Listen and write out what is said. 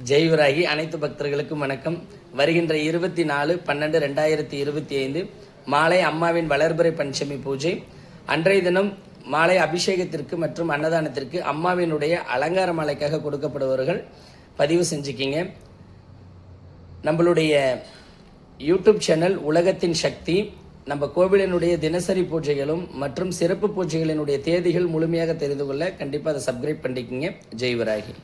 ஜெய்வராகி அனைத்து பக்தர்களுக்கும் வணக்கம். வருகின்ற 24/12/2025 மாலை அம்மாவின் வளர்பிறை பஞ்சமி பூஜை. அன்றைய தினம் மாலை அபிஷேகத்திற்கு மற்றும் அன்னதானத்திற்கு அம்மாவினுடைய அலங்கார மாலைக்காக கொடுக்கப்படுபவர்கள் பதிவு செஞ்சுக்கிங்க. நம்மளுடைய யூடியூப் சேனல் உலகத்தின் சக்தி. நம்ம கோவிலினுடைய தினசரி பூஜைகளும் மற்றும் சிறப்பு பூஜைகளினுடைய தேதிகள் முழுமையாக தெரிந்து கொள்ள கண்டிப்பாக அதை சப்ஸ்கிரைப் பண்ணிக்கிங்க. ஜெய்வராகி.